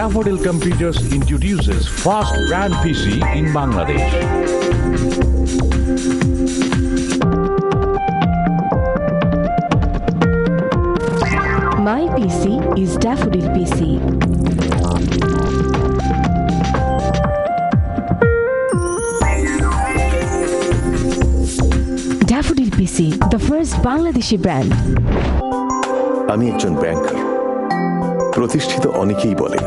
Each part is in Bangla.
Daffodil Computers introduces Fast Brand PC in Bangladesh. My PC is Daffodil PC. Daffodil PC, the first Bangladeshi brand. আমি একজন ব্যাংকার। প্রতিষ্ঠিত অনেকেই বলে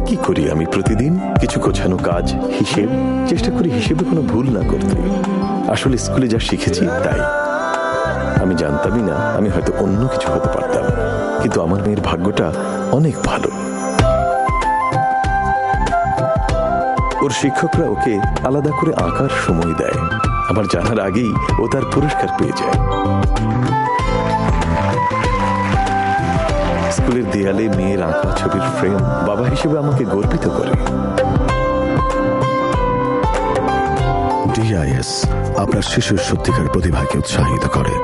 কি করি আমি প্রতিদিন কিছু গোছানো কাজ, হিসেব, চেষ্টা করি হিসেবে কোনো ভুল না করতে। আসলে স্কুলে যা শিখেছি তাই। আমি জানতামই না আমি হয়তো অন্য কিছু হতে পারতাম, কিন্তু আমার মেয়ের ভাগ্যটা অনেক ভালো। ওর শিক্ষকরা ওকে আলাদা করে আঁকার সময় দেয়। আমার জানার আগেই ও তার পুরস্কার পেয়ে যায়। স্কুলের দেয়ালে মেয়ের আঁকা ছবির ফ্রেম বাবা হিসেবে আমাকে গর্বিত করে। ডিআইএস আপনার শিশুর সত্যিকার প্রতিভাকে উৎসাহিত করে।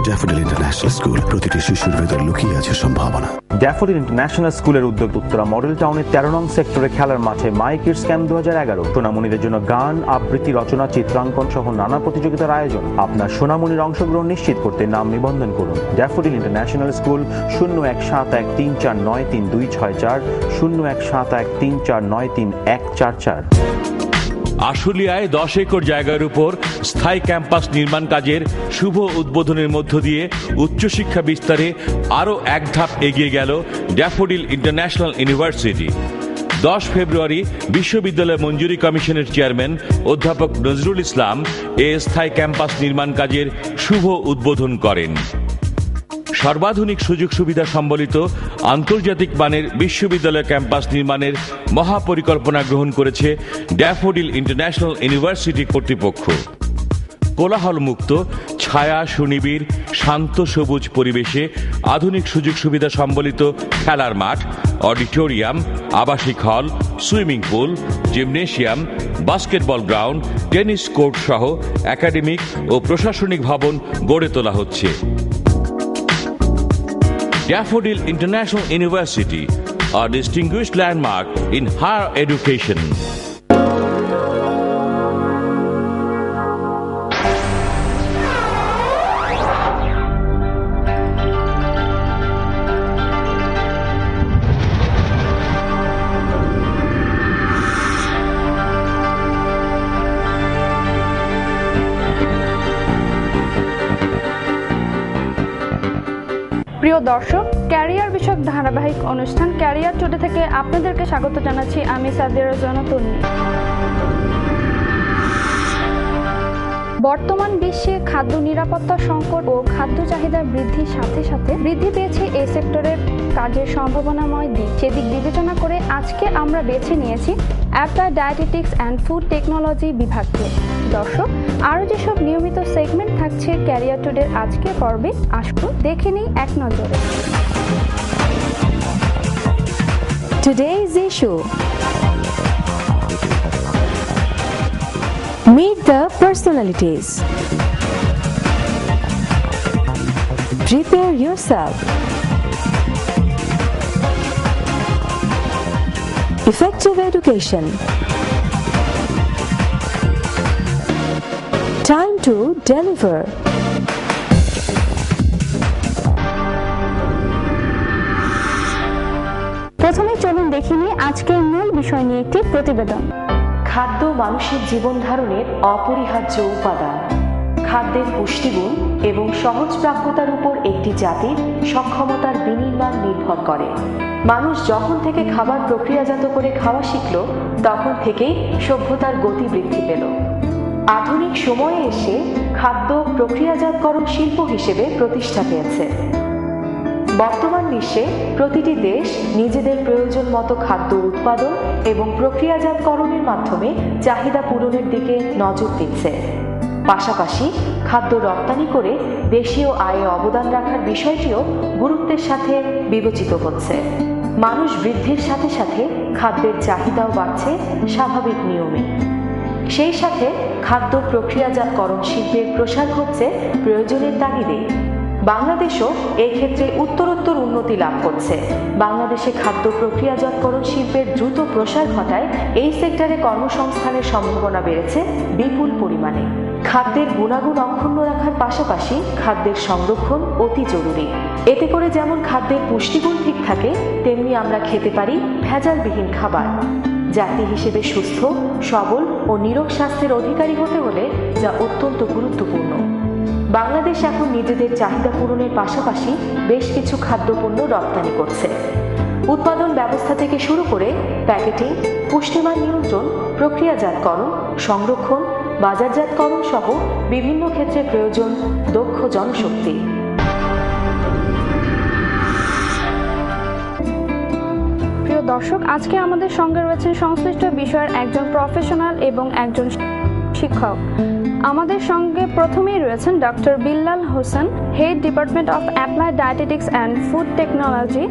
ড্যাফোডিল ইন্টারন্যাশনাল স্কুল, প্রতিটি শিশুর ভেতর লুকিয়ে আছে সম্ভাবনা। ড্যাফোডিল ইন্টারন্যাশনাল স্কুলের উদ্যোগ উত্তরা মডেল টাউনের 13 নং সেক্টরে খেলার মাঠে মাই কিডস ক্যাম্প 2011। সোনামণিদের জন্য গান, আবৃত্তি, রচনা, চিত্রাঙ্কন সহ নানা প্রতিযোগিতার আয়োজন। আপনার সোনামণির অংশগ্রহণ নিশ্চিত করতে নাম নিবন্ধন করুন। Daffodil international school 017134936264 017134933144। আশুলিয়ায় 10 একর জায়গার উপর স্থায়ী ক্যাম্পাস নির্মাণ কাজের শুভ উদ্বোধনের মধ্য দিয়ে উচ্চশিক্ষা বিস্তারে আরও এক ধাপ এগিয়ে গেল ড্যাফোডিল ইন্টারন্যাশনাল ইউনিভার্সিটি। 10 ফেব্রুয়ারি বিশ্ববিদ্যালয় মঞ্জুরি কমিশনের চেয়ারম্যান অধ্যাপক নজরুল ইসলাম এ স্থায়ী ক্যাম্পাস নির্মাণ কাজের শুভ উদ্বোধন করেন। সর্বাধুনিক সুযোগ সুবিধা সম্বলিত আন্তর্জাতিক মানের বিশ্ববিদ্যালয় ক্যাম্পাস নির্মাণের মহাপরিকল্পনা গ্রহণ করেছে ড্যাফোডিল ইন্টারন্যাশনাল ইউনিভার্সিটি কর্তৃপক্ষ। কোলাহলমুক্ত, ছায়া সুনিবিড়, শান্ত সবুজ পরিবেশে আধুনিক সুযোগ সুবিধা সম্বলিত খেলার মাঠ, অডিটোরিয়াম, আবাসিক হল, swimming pool, gymnasium, basketball ground, tennis court সহ একাডেমিক ও প্রশাসনিক ভবন গড়ে তোলা হচ্ছে। Daffodil International University, a distinguished landmark in higher education. প্রিয় দর্শক, ক্যারিয়ার বিষয়ক ধারাবাহিক অনুষ্ঠান ক্যারিয়ার টুডে থেকে আপনাদেরকে স্বাগত জানাচ্ছি আমি সাদিয়া রাজওয়ানা তন্নি। বর্তমান বিশ্বে খাদ্য নিরাপত্তা সংকট ও খাদ্য চাহিদা বৃদ্ধির সাথে সাথে বৃদ্ধি পেয়েছে এই সেক্টরের কাজের সম্ভাবনাময় দিক। সেদিক বিবেচনা করে আজকে আমরা বেছে নিয়েছি applied dietetics and food technology বিভাগকে। দর্শক, আরও যেসব নিয়মিত সেগমেন্ট থাকছে ক্যারিয়ার টুডের আজকের পর্বে, আসুন দেখে নিই এক নজরে। Today's issue. Meet the personalities. Prepare yourself. Effective education. Time to deliver. প্রথমে চলুন দেখে নিই আজকের মূল বিষয় নিয়ে একটি প্রতিবেদন। খাদ্য মানুষের জীবন ধারণের অপরিহার্য উপাদান। খাদ্যের পুষ্টিগুণ এবং সহজপ্রাপ্যতার উপর একটি জাতির সক্ষমতার বিনির্মাণ নির্ভর করে। মানুষ যখন থেকে খাবার প্রক্রিয়াজাত করে খাওয়া শিখল, তখন থেকেই সভ্যতার গতি বৃদ্ধি পেল। আধুনিক সময়ে এসে খাদ্য প্রক্রিয়াজাতকরণ শিল্প হিসেবে প্রতিষ্ঠা পেয়েছে। বর্তমান বিশ্বে প্রতিটি দেশ নিজেদের প্রয়োজন মতো খাদ্য উৎপাদন এবং প্রক্রিয়াজাতকরণের মাধ্যমে চাহিদা পূরণের দিকে নজর দিচ্ছে। পাশাপাশি খাদ্য রপ্তানি করে দেশীয় আয়ে অবদান রাখার বিষয়টিও গুরুত্বের সাথে বিবেচিত হচ্ছে। মানুষ বৃদ্ধির সাথে সাথে খাদ্যের চাহিদাও বাড়ছে স্বাভাবিক নিয়মে। সেই সাথে খাদ্য প্রক্রিয়াজাতকরণ শিল্পের প্রসার ঘটছে প্রয়োজনের তাগিদে। বাংলাদেশও এই ক্ষেত্রে উত্তরোত্তর উন্নতি লাভ করছে। বাংলাদেশে খাদ্য প্রক্রিয়াজাতকরণ শিল্পের দ্রুত প্রসার ঘটায় এই সেক্টরে কর্মসংস্থানের সম্ভাবনা বেড়েছে বিপুল পরিমাণে। খাদ্যের গুণাগুণ অক্ষুণ্ণ রাখার পাশাপাশি খাদ্যের সংরক্ষণ অতি জরুরি। এতে করে যেমন খাদ্যের পুষ্টিগুণ ঠিক থাকে, তেমনি আমরা খেতে পারি ভেজালবিহীন খাবার। জাতি হিসেবে সুস্থ, সবল ও নিরোগ স্বাস্থ্যের অধিকারী হতে হলে যা অত্যন্ত গুরুত্বপূর্ণ। বাংলাদেশ এখন নিজেদের চাহিদা পূরণের পাশাপাশি বেশ কিছু খাদ্যপণ্য রপ্তানি করছে। উৎপাদন ব্যবস্থা থেকে শুরু করে প্যাকেটিং, পুষ্টিমান নিয়ন্ত্রণ, প্রক্রিয়াজাতকরণ, সংরক্ষণ, বাজারজাতকরণ সহ বিভিন্ন ক্ষেত্রে প্রয়োজন দক্ষ জনশক্তি। প্রিয় দর্শক, আজকে আমাদের সঙ্গে রয়েছেন সংশ্লিষ্ট বিষয়ের একজন প্রফেশনাল এবং একজন শিক্ষক। আমাদের সঙ্গে প্রথমেই রয়েছেন doctor Billal Hossain, head department of applied dietetics and food technology,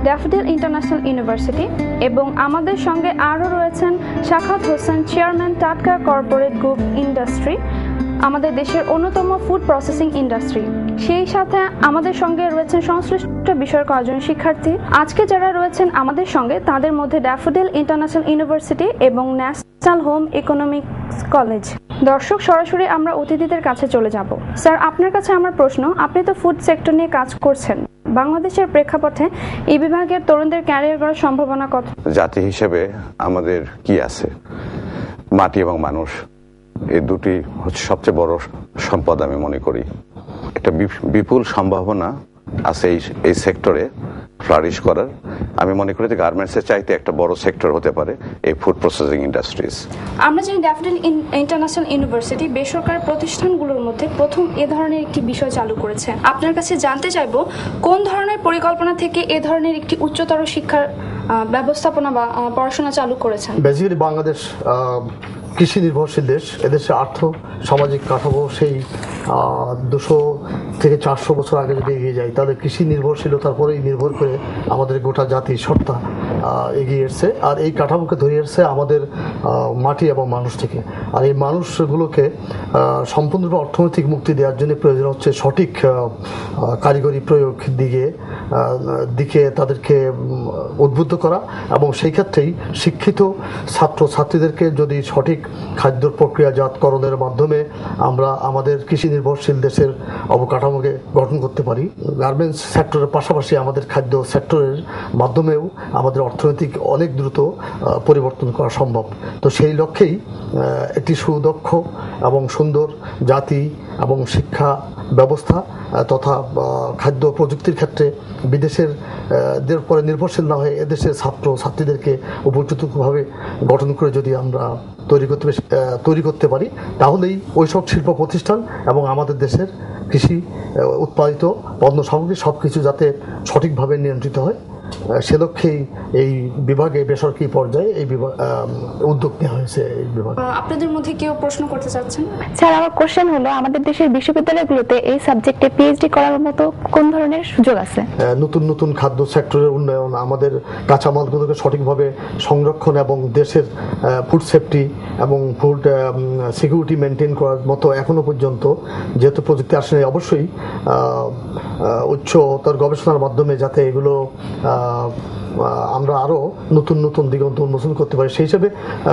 daffodil International university, এবং আমাদের সঙ্গে আরও রয়েছেন শাখাত হোসেন, চেয়ারম্যান, টাটকা কর্পোরেট গ্রুপ ইন্ডাস্ট্রি, আমাদের দেশের অন্যতম ফুড প্রসেসিং ইন্ডাস্ট্রি। সেই সাথে আমাদের সঙ্গে রয়েছেন সংশ্লিষ্ট বিষয়ের কয়েকজন শিক্ষার্থী। আজকে যারা রয়েছেন আমাদের সঙ্গে তাদের মধ্যে ড্যাফোডিল ইন্টারন্যাশনাল ইউনিভার্সিটি এবং ন্যাশনাল হোম ইকোনমিক্স কলেজ। দর্শক, সরাসরি আমরা অতিথিদের কাছে চলে যাব। স্যার, আপনার কাছে আমার প্রশ্ন, আপনি তো ফুড সেক্টর নিয়ে কাজ করছেন, বাংলাদেশের প্রেক্ষাপটে এই বিভাগের তরুণদের ক্যারিয়ার করার সম্ভাবনা কত? জাতি হিসেবে আমাদের কি আছে? মাটি এবং মানুষ, এই দুটি হচ্ছে সবচেয়ে বড় সম্পদ আমি মনে করি। একটা বিপুল সম্ভাবনা আছে এই সেক্টরে ফ্লারিশ করার। আমি মনে করি যে গার্মেন্টসের চাইতে একটা বড় সেক্টর হতে পারে এই ফুড প্রসেসিং ইন্ডাস্ট্রিজ। আমরা জানি ড্যাফোডিল ইন্টারন্যাশনাল ইউনিভার্সিটি বেসরকারি প্রতিষ্ঠানগুলোর মধ্যে প্রথম এ ধরনের একটি বিষয় চালু করেছে। আপনার কাছে জানতে চাইবো, কোন ধরনের পরিকল্পনা থেকে এ ধরনের একটি উচ্চতর শিক্ষার ব্যবস্থাপনা বা পড়াশোনা চালু করেছেন? বেসিক্যালি বাংলাদেশ কৃষি নির্ভরশীল দেশ। এদেশে আর্থ সামাজিক কাঠামো সেই 200 থেকে 400 বছর আগে যদি এগিয়ে যায়, তাহলে কৃষি নির্ভরশীলতার পরেই নির্ভর করে আমাদের গোটা জাতি সত্তা এগিয়ে এসছে। আর এই কাঠামোকে ধরে এসছে আমাদের মাটি এবং মানুষ থেকে। আর এই মানুষগুলোকে সম্পূর্ণরূপে অর্থনৈতিক মুক্তি দেওয়ার জন্য প্রয়োজন হচ্ছে সঠিক কারিগরি প্রয়োগ দিকে তাদেরকে উদ্বুদ্ধ করা, এবং সেই ক্ষেত্রেই শিক্ষিত ছাত্র ছাত্রীদেরকে যদি সঠিক খাদ্য প্রক্রিয়াজাতকরণের মাধ্যমে আমরা আমাদের কৃষি নির্ভরশীল দেশের অবকাঠামোকে গঠন করতে পারি। গার্মেন্টস সেক্টরের পাশাপাশি আমাদের খাদ্য সেক্টরের মাধ্যমেও আমাদের অর্থনৈতিক অনেক দ্রুত পরিবর্তন করা সম্ভব। তো সেই লক্ষ্যেই একটি সুদক্ষ এবং সুন্দর জাতি এবং শিক্ষা ব্যবস্থা তথা খাদ্য প্রযুক্তির ক্ষেত্রে বিদেশের পরে নির্ভরশীল না হয়ে এদেশের ছাত্র ছাত্রীদেরকে উপযুক্তভাবে গঠন করে যদি আমরা তৈরি করতে পারি, তাহলেই ওইসব শিল্প প্রতিষ্ঠান এবং আমাদের দেশের কৃষি উৎপাদিত পণ্য সামগ্রী সব কিছু যাতে সঠিকভাবে নিয়ন্ত্রিত হয়, সে লক্ষ্যেই এই বিভাগে বেসরকারি পর্যায়ে এই উদ্যোগ নেওয়া হয়েছে। এই বিভাগ আপনাদের মধ্যে কেউ প্রশ্ন করতে চাচ্ছেন? স্যার, আমার কোশ্চেন হলো, আমাদের দেশের বিশ্ববিদ্যালয়গুলোতে এই সাবজেক্টে পিএইচডি করার মতো কোন ধরনের সুযোগ আছে? নতুন নতুন খাদ্য সেক্টরের উন্নয়ন, আমাদের কাঁচামালগুলোকে সঠিকভাবে সংরক্ষণ এবং দেশের ফুড সেফটি এবং ফুড সিকিউরিটি মেনটেন করার মতো এখনো পর্যন্ত যেহেতু প্রযুক্তি আসে, অবশ্যই উচ্চতর গবেষণার মাধ্যমে যাতে এগুলো আমরা আরো নতুন নতুন দিগন্ত উন্মোচন করতে পারি, সেই হিসেবে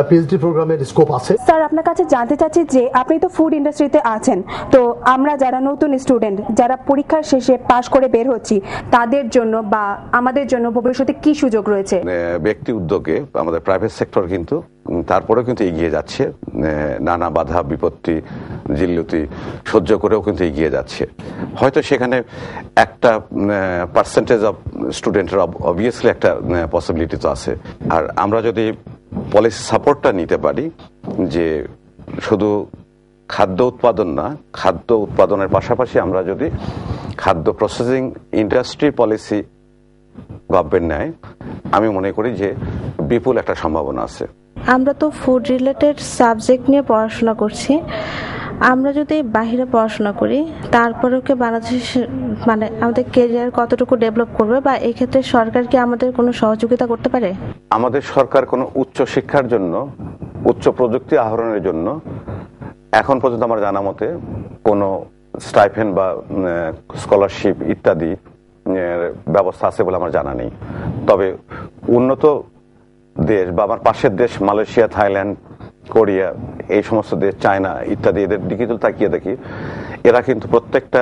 পিএইচডি প্রোগ্রামের স্কোপ আছে। স্যার, আপনার কাছে জানতে চাচ্ছি যে আপনি তো ফুড ইন্ডাস্ট্রিতে আছেন, তো আমরা যারা নতুন স্টুডেন্ট, যারা পরীক্ষার শেষে পাশ করে বের হচ্ছি, তাদের জন্য বা আমাদের জন্য ভবিষ্যতে কি সুযোগ রয়েছে? ব্যক্তি উদ্যোগে আমাদের প্রাইভেট সেক্টর কিন্তু তারপরেও কিন্তু এগিয়ে যাচ্ছে, নানা বাধা বিপত্তি জিল্লতি সহ্য করেও কিন্তু এগিয়ে যাচ্ছে। হয়তো সেখানে একটা পার্সেন্টেজ অফ স্টুডেন্টের অবভিয়াসলি একটা পসিবিলিটি তো আছে। আর আমরা যদি পলিসি সাপোর্টটা নিতে পারি যে শুধু খাদ্য উৎপাদন না, খাদ্য উৎপাদনের পাশাপাশি আমরা যদি খাদ্য প্রসেসিং ইন্ডাস্ট্রি পলিসি গভর্নমেন্ট নেয়, আমি মনে করি যে বিপুল একটা সম্ভাবনা আছে। আমরা তো ফুড রিলেটেড সাবজেক্ট নিয়ে পড়াশোনা করছি, আমরা যদি বাইরে পড়াশোনা করি তারপরেও কি বাংলাদেশ মানে আমাদের ক্যারিয়ার কতটুকু ডেভেলপ করবে, বা এই ক্ষেত্রে সরকার কি আমাদের কোনো সহযোগিতা করতে পারে? আমাদের সরকার কোনো উচ্চ শিক্ষার জন্য, উচ্চ প্রযুক্তি আহরণের জন্য এখন পর্যন্ত আমার জানা মতে কোনো স্টাইপেন বা স্কলারশিপ ইত্যাদি ব্যবস্থা আছে বলে আমার জানা নেই। তবে উন্নত দেশ বা আমার পাশের দেশ মালয়েশিয়া, থাইল্যান্ড, কোরিয়া, এই সমস্ত দেশ, চায়না ইত্যাদি, এদের দিকে যদি তাকিয়ে দেখি, এরা কিন্তু প্রত্যেকটা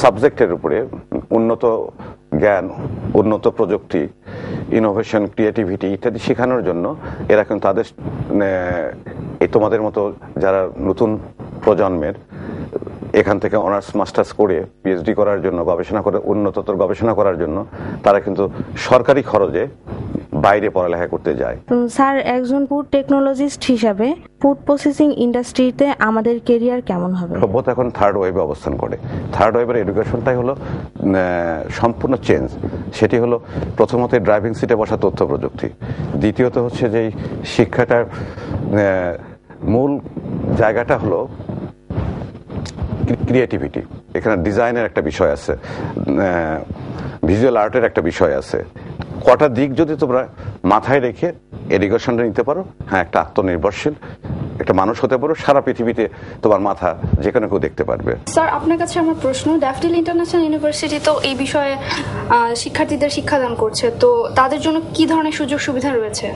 সাবজেক্টের উপরে উন্নত জ্ঞান, উন্নত প্রযুক্তি, ইনোভেশন, ক্রিয়েটিভিটি ইত্যাদি শেখানোর জন্য এরা কিন্তু তাদের এই তোমাদের মতো যারা নতুন প্রজন্মের এখান থেকে অনার্স মাস্টার্স করে পিএইচডি করার জন্য, গবেষণা করে উন্নততর গবেষণা করার জন্য তারা কিন্তু সরকারি খরচে বাইরে পড়ালেখা করতে যায়। স্যার, একজন ফুড টেকনোলজিস্ট হিসাবে ফুড প্রসেসিং ইন্ডাস্ট্রিতে আমাদের কেরিয়ার কেমন হবে? সভ্যতা এখন থার্ড ওয়েভে অবস্থান করে। থার্ড ওয়েভের এডুকেশনটাই হলো সম্পূর্ণ চেঞ্জ। সেটি হলো প্রথমত ড্রাইভিং সিটে বসা তথ্য প্রযুক্তি, দ্বিতীয়ত হচ্ছে যে শিক্ষাটার মূল জায়গাটা হলো ক্রিয়েটিভিটি। এখানে ডিজাইনের একটা বিষয় আছে, ভিজুয়াল আর্টের একটা বিষয় আছে। কটা দিক যদি তোমরা মাথায় রেখে এডুকেশনটা নিতে পারো, হ্যাঁ, একটা আত্মনির্ভরশীল একটা মানুষ হতে পারো, সারা পৃথিবীতে তোমার মাথা যেখানে কেউ দেখতে পারবে। স্যার, আপনার কাছে আমার প্রশ্ন, ড্যাফোডিল ইন্টারন্যাশনাল ইউনিভার্সিটি তো এই বিষয়ে শিক্ষার্থীদের শিক্ষাদান করছে, তো তাদের জন্য কি ধরনের সুযোগ সুবিধা রয়েছে?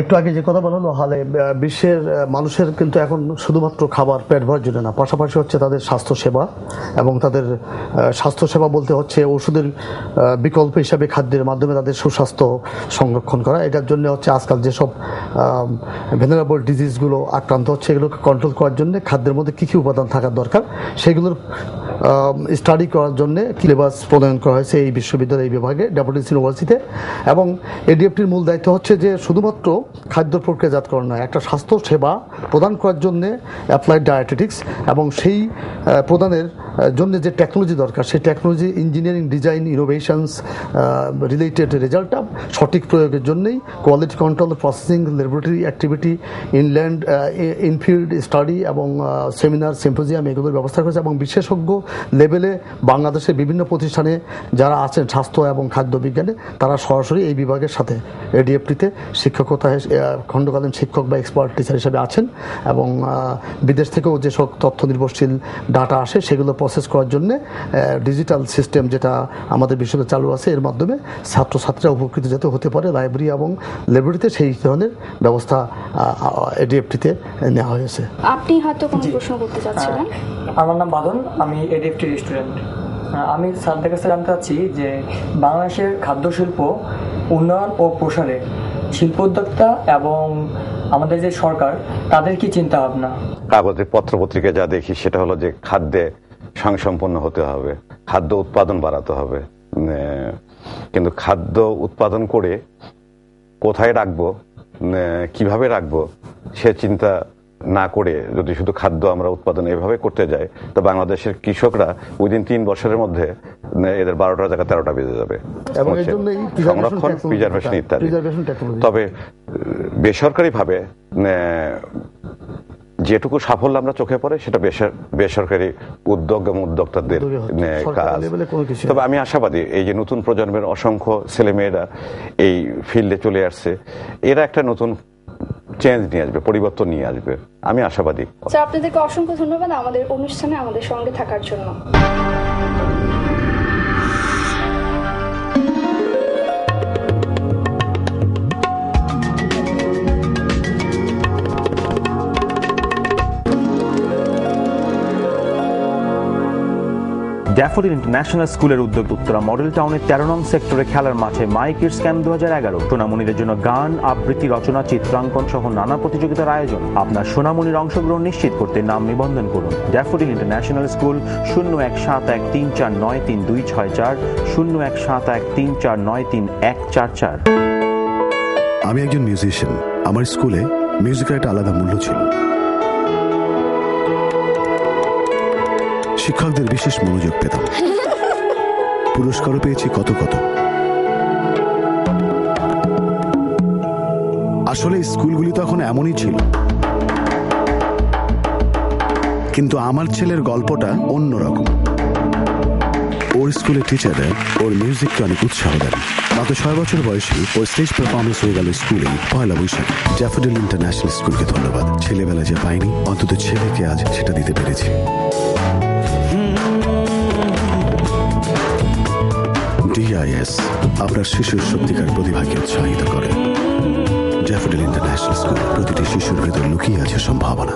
একটু আগে যে কথা বলা হলো, হালে বিশ্বের মানুষের কিন্তু এখন শুধুমাত্র খাবার পেট ভরার জন্য না, পাশাপাশি হচ্ছে তাদের স্বাস্থ্যসেবা, এবং তাদের স্বাস্থ্যসেবা বলতে হচ্ছে ওষুধের বিকল্প হিসাবে খাদ্যের মাধ্যমে তাদের সুস্বাস্থ্য সংরক্ষণ করা। এটার জন্য হচ্ছে আজকাল যেসব ভেনারেবল ডিজিজগুলো আক্রান্ত হচ্ছে, এগুলোকে কন্ট্রোল করার জন্য খাদ্যের মধ্যে কী কী উপাদান থাকার দরকার সেগুলোর স্টাডি করার জন্য সিলেবাস প্রণয়ন করা হয়েছে এই বিশ্ববিদ্যালয়, এই বিভাগে, ড্যাফোডিল ইউনিভার্সিটিতে। এবং এডিএফটির মূল দায়িত্ব হচ্ছে যে শুধুমাত্র খাদ্য প্রক্রিয়াজাতকরণ নয়, একটা স্বাস্থ্য সেবা প্রদান করার জন্য অ্যাপ্লাইড ডায়েটেটিক্স, এবং সেই প্রদানের জন্য যে টেকনোলজি দরকার, সেই technology, engineering, design, innovations related রেজাল্টটা সঠিক প্রয়োগের জন্যই quality control, processing, laboratory activity, inland infield study এবং সেমিনার, সিম্পোজিয়াম এগুলোর ব্যবস্থা করেছে। এবং বিশেষজ্ঞ লেভেলে বাংলাদেশের বিভিন্ন প্রতিষ্ঠানে যারা আছেন স্বাস্থ্য এবং খাদ্য বিজ্ঞানে, তারা সরাসরি এই বিভাগের সাথে এডিএফটিতে শিক্ষকতায় খণ্ডকালীন শিক্ষক বা এক্সপার্ট টিচার হিসেবে আছেন। এবং বিদেশ থেকেও যেসব তথ্য নির্ভরশীল ডাটা আসে সেগুলো প্রসেস করার জন্য ডিজিটাল সিস্টেম যেটা আমাদের বিশ্ববিদ্যালয়ে চালু আছে, এর মাধ্যমে ছাত্রছাত্রীরা উপকৃত যাতে হতে পারে, লাইব্রেরি এবং ল্যাবরেটরিতে সেই ধরনের ব্যবস্থা এডিএফটিতে নেওয়া হয়েছে। আপনি হয়তো কোনো প্রশ্ন করতে চাচ্ছিলেন? আমার নাম বাদন, আমি এডিএফটির স্টুডেন্ট। আমি স্যারদের কাছে জানতে চাচ্ছি যে বাংলাদেশের খাদ্য শিল্প উন্নয়ন ও প্রসারে শিল্প উদ্যোক্তা এবং আমাদের যে সরকার, তাদের কি চিন্তা ভাবনা? কাগজে পত্রপত্রিকায় যা দেখি সেটা হলো যে খাদ্যে স্বয়ংসম্পন্ন হতে হবে, খাদ্য উৎপাদন বাড়াতে হবে। কিন্তু খাদ্য উৎপাদন করে কোথায় রাখবো, কিভাবে রাখবো সে চিন্তা না করে যদি শুধু খাদ্য আমরা উৎপাদন এভাবে করতে যাই, তো বাংলাদেশের কৃষকরা উইদিন 3 বছরের মধ্যে এদের 12টার জায়গায় 13টা বেজে যাবে। সংরক্ষণ, প্রিজার্ভেশন ইত্যাদি। তবে বেসরকারিভাবে যেটুকু সাফল্য আমরা চোখে পড়ে সেটা বেসরকারি উদ্যোগ এবং উদ্যোক্তাদের কাজ। তবে আমি আশাবাদী, এই যে নতুন প্রজন্মের অসংখ্য ছেলেমেয়েরা এই ফিল্ডে চলে আসছে, এরা একটা নতুন চেঞ্জ নিয়ে আসবে, পরিবর্তন নিয়ে আসবে, আমি আশাবাদী। স্যার, আপনাদেরকে অসংখ্য ধন্যবাদ আমাদের অনুষ্ঠানে আমাদের সঙ্গে থাকার জন্য। ড্যাফোডিল ইন্টারন্যাশনাল স্কুলের উদ্যোগ উত্তরা মডেল টাউনের 13 নং সেক্টরে খেলার মাঠে মাই কিডস ক্যাম্প 2011, সোনামণিদের জন্য গান, আবৃত্তি, রচনা, চিত্রাঙ্কন সহ নানা প্রতিযোগিতার আয়োজন। আপনার সোনামণির অংশগ্রহণ নিশ্চিত করতে নাম নিবন্ধন করুন। Daffodil international school, 017134936264, 017134933144। আমি একজন মিউজিশিয়ান। আমার স্কুলে মিউজিকের একটা আলাদা মূল্য ছিল। শিক্ষকদের বিশেষ মনোযোগ পেতাম, পুরস্কারও পেয়েছি কত কত। আসলে স্কুলগুলি তখন এমনই ছিল, কিন্তু আমার ছেলের গল্পটা অন্যরকম। ওর স্কুলের টিচাররা ওর মিউজিককে অনেক উৎসাহ দেন। মাত্র 6 বছর বয়সে ওর স্টেজ পারফরমেন্স হয়ে গেল স্কুলে পয়লা বৈশাখ। ড্যাফোডিল ইন্টারন্যাশনাল স্কুলকে ধন্যবাদ। ছেলেবেলা যে পাইনি, অন্তত ছেলেকে আজ সেটা দিতে পেরেছি। DIS আপনার শিশুর সত্যিকার প্রতিভাকে উৎসাহিত করে। ড্যাফোডিল ইন্টারন্যাশনাল স্কুল, প্রতিটি শিশুর ভেতর লুকিয়ে আছে সম্ভাবনা।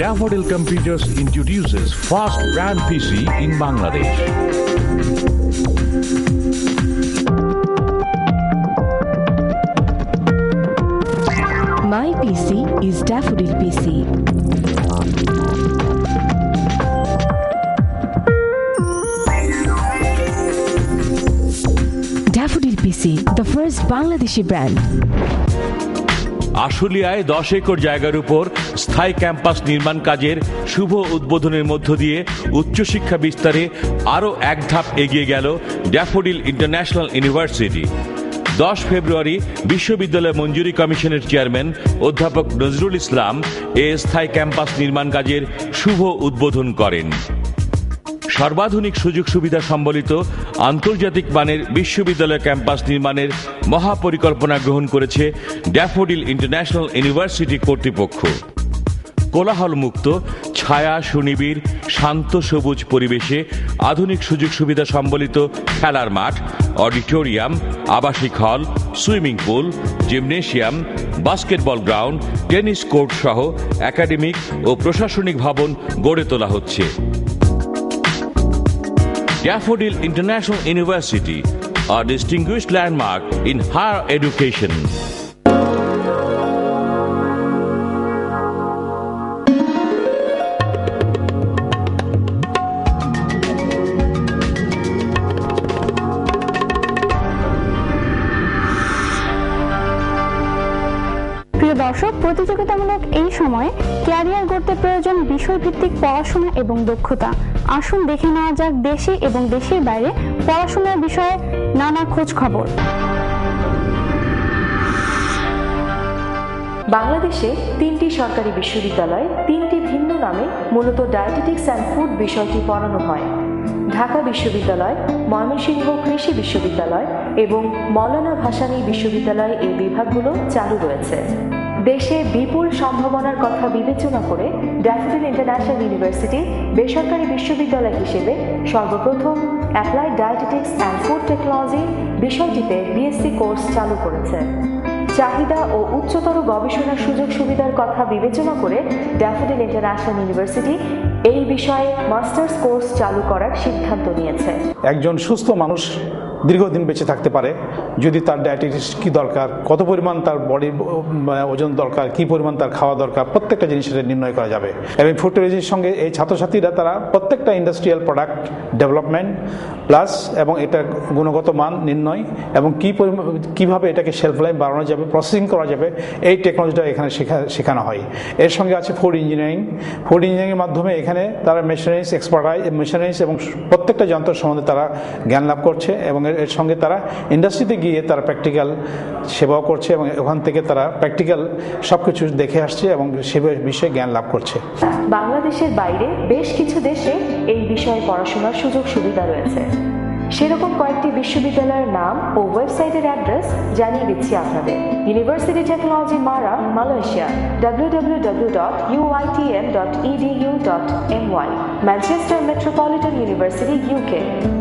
Daffodil Computers introduces fast brand PC in Bangladesh. My PC is Daffodil PC. Daffodil PC, the first Bangladeshi brand. আশুলিয়ায় 10 acre জায়গার উপর স্থায়ী ক্যাম্পাস নির্মাণ কাজের শুভ উদ্বোধনের মধ্য দিয়ে উচ্চশিক্ষা বিস্তারে আরও এক ধাপ এগিয়ে গেল ড্যাফোডিল ইন্টারন্যাশনাল ইউনিভার্সিটি। 10 ফেব্রুয়ারি বিশ্ববিদ্যালয় মঞ্জুরি কমিশনের চেয়ারম্যান অধ্যাপক নজরুল ইসলাম এ স্থায়ী ক্যাম্পাস নির্মাণ কাজের শুভ উদ্বোধন করেন। সর্বাধুনিক সুযোগ সুবিধা সম্বলিত আন্তর্জাতিক মানের বিশ্ববিদ্যালয় ক্যাম্পাস নির্মাণের মহাপরিকল্পনা গ্রহণ করেছে ড্যাফোডিল ইন্টারন্যাশনাল ইউনিভার্সিটি কর্তৃপক্ষ। কোলাহল মুক্ত, ছায়া সুনিবিড়, শান্ত সবুজ পরিবেশে আধুনিক সুযোগ সুবিধা সম্বলিত খেলার মাঠ, অডিটোরিয়াম, আবাসিক হল, swimming pool, gymnasium, basketball ground, tennis court সহ একাডেমিক ও প্রশাসনিক ভবন গড়ে তোলা হচ্ছে। Daffodil International University, a distinguished landmark in higher education. প্রিয় দর্শক, প্রতিযোগিতামূলক এই সময়ে ক্যারিয়ার গড়তে প্রয়োজন বিষয়ভিত্তিক পড়াশোনা এবং দক্ষতা। আসুন দেখে নেওয়া যাক দেশে এবং দেশের বাইরে পড়াশোনার বিষয়ে নানা খোঁজ খবর। বাংলাদেশে 3টি সরকারি বিশ্ববিদ্যালয় 3টি ভিন্ন নামে মূলত ডায়েটেটিক্স অ্যান্ড ফুড বিষয়টি পড়ানো হয়। ঢাকা বিশ্ববিদ্যালয়, ময়মনসিংহ কৃষি বিশ্ববিদ্যালয় এবং মওলানা ভাসানী বিশ্ববিদ্যালয় এই বিভাগগুলো চালু রয়েছে। দেশে বিপুল সম্ভাবনার কথা বিবেচনা করে ড্যাফোডিল ইন্টারন্যাশনাল ইউনিভার্সিটি বেসরকারি বিশ্ববিদ্যালয় হিসেবে সর্বপ্রথম applied dietetics and food technology বিষয়টিতে বিএসসি কোর্স চালু করেছে। চাহিদা ও উচ্চতর গবেষণার সুযোগ সুবিধার কথা বিবেচনা করে ড্যাফোডিল ইন্টারন্যাশনাল ইউনিভার্সিটি এই বিষয়ে মাস্টার্স কোর্স চালু করার সিদ্ধান্ত নিয়েছে। একজন সুস্থ মানুষ দীর্ঘদিন বেঁচে থাকতে পারে যদি তার ডায়েটিক্স কী দরকার, কত পরিমাণ তার বডির ওজন দরকার, কী পরিমাণ তার খাওয়া দরকার, প্রত্যেকটা জিনিস নির্ণয় করা যাবে। এবং ফুড টেকনোলজির সঙ্গে এই ছাত্রছাত্রীরা তারা প্রত্যেকটা ইন্ডাস্ট্রিয়াল প্রোডাক্ট ডেভেলপমেন্ট প্লাস এবং এটা গুণগত মান নির্ণয় এবং কীভাবে এটাকে শেলফ লাইফ বাড়ানো যাবে, প্রসেসিং করা যাবে, এই টেকনোলজিটা এখানে শেখানো হয়। এর সঙ্গে আছে ফুড ইঞ্জিনিয়ারিং। ফুড ইঞ্জিনিয়ারিংয়ের মাধ্যমে এখানে তারা মেশিনারিজ মেশিনারিজ এবং প্রত্যেকটা যন্ত্র সম্বন্ধে তারা জ্ঞান লাভ করছে এবং এর সঙ্গে তারা ইন্ডাস্ট্রিতে গিয়ে তারা প্র্যাকটিক্যাল সেবাও করছে এবং ওখান থেকে তারা প্র্যাকটিক্যাল সব কিছু দেখে আসছে এবং সে বিষয়ে জ্ঞান লাভ করছে। বাংলাদেশের বাইরে বেশ কিছু দেশে এই বিষয়ে পড়াশোনার সুযোগ সুবিধা রয়েছে। সেরকম কয়েকটি বিশ্ববিদ্যালয়ের নাম ও ওয়েবসাইটের অ্যাড্রেস জানিয়ে দিচ্ছি আপনাদের। ইউনিভার্সিটি টেকনোলজি মারা, Malaysia, www.uitm.edu.my। Manchester metropolitan university, UK,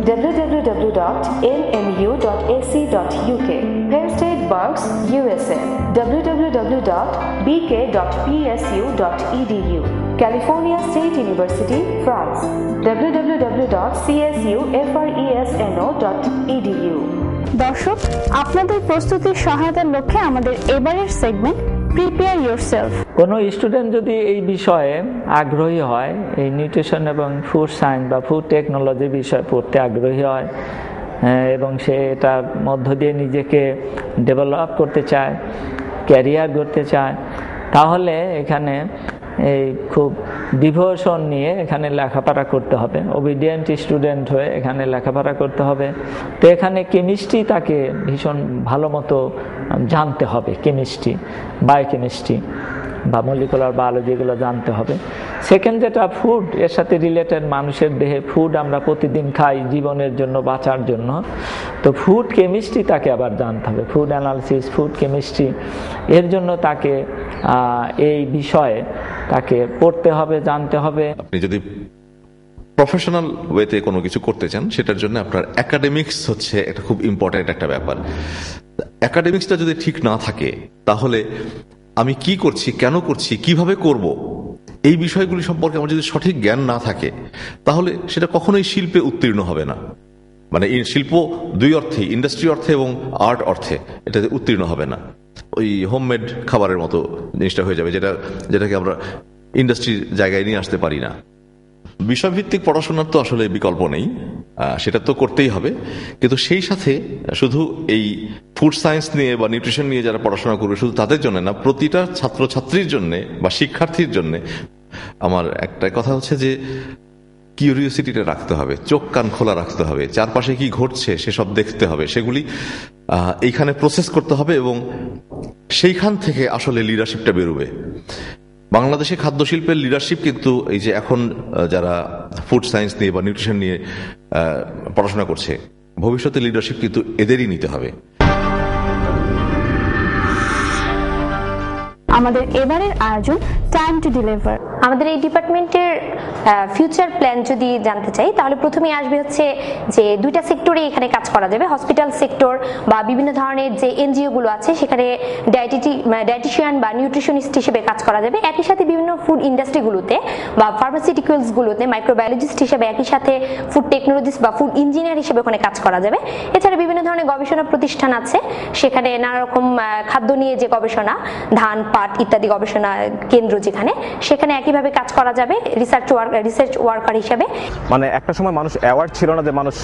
www.nmu.ac.uk। Penn State Bucks, USA, www.bk.psu.edu। California State University, France, www.csufresno.edu। দর্শক, আপনাদের প্রস্তুতির সহায়তার লক্ষ্যে আমাদের এবারের সেগমেন্ট প্রিপেয়ার ইয়োরসেলফ। কোনো স্টুডেন্ট যদি এই বিষয়ে আগ্রহী হয়, এই নিউট্রিশন এবং ফুড সায়েন্স বা ফুড টেকনোলজি বিষয় পড়তে আগ্রহী হয় এবং সে এটার মধ্য দিয়ে নিজেকে ডেভেলপ করতে চায়, ক্যারিয়ার করতে চায়, তাহলে এখানে এই খুব ডিভোশন নিয়ে এখানে লেখাপড়া করতে হবে, ওবিডিয়েন্ট স্টুডেন্ট হয়ে এখানে লেখাপড়া করতে হবে। তো এখানে কেমিস্ট্রি তাকে ভীষণ ভালো মতো জানতে হবে, কেমিস্ট্রি, বায়োকেমিস্ট্রি। বা মলিকুলার বায়োলজি এগুলো জানতে হবে। সেকেন্ড যেটা ফুড, এর সাথে রিলেটেড মানুষের দেহে ফুড আমরা প্রতিদিন খাই জীবনের জন্য, বাঁচার জন্য। তো ফুড কেমিস্ট্রি তাকে আবার জানতে হবে, ফুড অ্যানালিসিস, ফুড কেমিস্ট্রি, এর জন্য তাকে এই বিষয়ে তাকে পড়তে হবে, জানতে হবে। আপনি যদি প্রফেশনাল ওয়েতে কোনো কিছু করতে চান সেটার জন্য আপনার একাডেমিক্স হচ্ছে একটা খুব ইম্পর্টেন্ট একটা ব্যাপার। একাডেমিক্সটা যদি ঠিক না থাকে তাহলে আমি কি করছি, কেন করছি, কিভাবে করব, এই বিষয়গুলি সম্পর্কে আমার যদি সঠিক জ্ঞান না থাকে তাহলে সেটা কখনোই শিল্পে উত্তীর্ণ হবে না। মানে এই শিল্প দুই অর্থেই, ইন্ডাস্ট্রি অর্থে এবং আর্ট অর্থে, এটাতে উত্তীর্ণ হবে না। ওই হোমমেড খাবারের মতো জিনিসটা হয়ে যাবে, যেটাকে আমরা ইন্ডাস্ট্রির জায়গায় নিয়ে আসতে পারি না। বিষয়ভিত্তিক পড়াশোনার তো আসলে বিকল্প নেই, সেটা তো করতেই হবে। কিন্তু সেই সাথে শুধু এই ফুড সায়েন্স নিয়ে বা নিউট্রিশন নিয়ে যারা পড়াশোনা করবে শুধু তাদের জন্য না, প্রতিটা ছাত্রছাত্রীর জন্য বা শিক্ষার্থীর জন্য আমার একটা কথা হচ্ছে যে কিউরিওসিটিটা রাখতে হবে, চোখ কান খোলা রাখতে হবে, চারপাশে কি ঘটছে সেসব দেখতে হবে, সেগুলি এইখানে প্রসেস করতে হবে এবং সেইখান থেকে আসলে লিডারশিপটা বেরোবে। বাংলাদেশে খাদ্য শিল্পের লিডারশিপ কিন্তু এই যে এখন যারা ফুড সায়েন্স নিয়ে বা নিউট্রিশন নিয়ে পড়াশোনা করছে, ভবিষ্যতে লিডারশিপ কিন্তু এদেরই নিতে হবে। আমাদের এবারের আয়োজন টাইম টু ডেলিভার। আমাদের এই ডিপার্টমেন্টের ফিউচার প্ল্যান যদি জানতে চাই তাহলে প্রথমেই আসবে হচ্ছে যে দুইটা সেক্টরে এখানে কাজ করা যাবে, হসপিটাল সেক্টর বা বিভিন্ন ধরনের যে এনজিও গুলো আছে সেখানে ডায়েটিশিয়ান বা নিউট্রিশনিস্ট হিসেবে কাজ করা যাবে। একই সাথে বিভিন্ন ফুড ইন্ডাস্ট্রিগুলোতে বা ফার্মাসিউটিক্যালস গুলোতে মাইক্রোবায়োলজিস্ট হিসেবে, একই সাথে ফুড টেকনোলজিস্ট বা ফুড ইঞ্জিনিয়ার হিসেবে ওখানে কাজ করা যাবে। এছাড়া বিভিন্ন ধরনের গবেষণা প্রতিষ্ঠান আছে, সেখানে নানা রকম খাদ্য নিয়ে যে গবেষণা, ধান, পাট ইত্যাদি গবেষণা কেন্দ্র যেখানে, সেখানে একইভাবে কাজ করা যাবে রিসার্চ ওয়ার্কার হিসেবে। মানে একটা সময় মানুষ অ্যাওয়ার্ড ছিল না যে মানুষ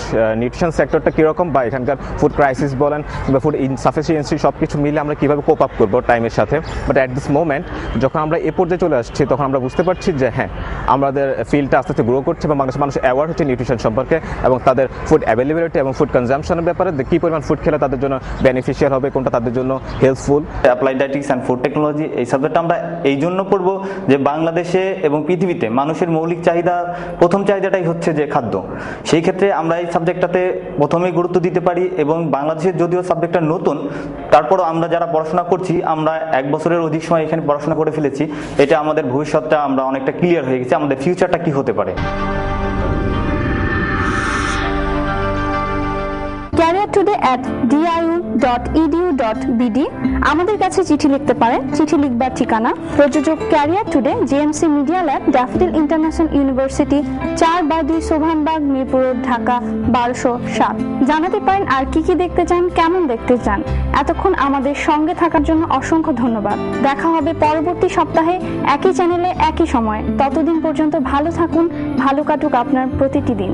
নিউট্রিশন সেক্টরটা কিরকম বা এখানকার ফুড ক্রাইসিস বলেন বা ফুড ইনসাফিসিয়েন্সি সবকিছু মিলে আমরা কিভাবে কোপ আপ করবো টাইমের সাথে। বাট অ্যাট দিস মোমেন্ট যখন আমরা এ পর্যায়ে চলে আসছি তখন আমরা বুঝতে পারছি যে হ্যাঁ, আমাদের ফিল্ডটা আস্তে আস্তে গ্রো করছে এবং মানুষ অ্যাওয়ার্ড হচ্ছে নিউট্রিশন সম্পর্কে এবং তাদের ফুড অ্যাভেলেবিলিটি এবং ফুড কনজাম্পশনের ব্যাপারে, কী পরিমাণ ফুড খেলে তাদের জন্য বেনিফিশিয়াল হবে, কোনটা তাদের জন্য helpful. Applied dietetics and food technology এই সাবজেক্টটা আমরা এই জন্য পড়বো যে বাংলাদেশে এবং পৃথিবীতে মানুষের মৌলিক চাহিদা, প্রথম চাহিদাটাই হচ্ছে যে খাদ্য। সেই ক্ষেত্রে আমরা এই সাবজেক্টটাতে প্রথমেই গুরুত্ব দিতে পারি এবং বাংলাদেশের যদিও সাবজেক্টটা নতুন, তারপরও আমরা যারা পড়াশোনা করছি, আমরা 1 বছরের অধিক সময় এখানে পড়াশোনা করে ফেলেছি, এটা আমাদের ভবিষ্যৎটা আমরা অনেকটা ক্লিয়ার হয়ে গেছে, আমাদের ফিউচারটা কি হতে পারে। careertoday@diu.edu.bd আমাদের কাছে চিঠি লিখতে পারেন। চিঠি লিখবার ঠিকানা প্রযোজক career today, JMC media lab, Daffodil International University, 4/2 Sobhanbag, Mirpur, Dhaka 1207। জানাতে পারেন আর কি কি দেখতে চান, কেমন দেখতে চান। এতক্ষণ আমাদের সঙ্গে থাকার জন্য অসংখ্য ধন্যবাদ। দেখা হবে পরবর্তী সপ্তাহে একই চ্যানেলে একই সময়। ততদিন পর্যন্ত ভালো থাকুন, ভালো কাটুক আপনার প্রতিটি দিন।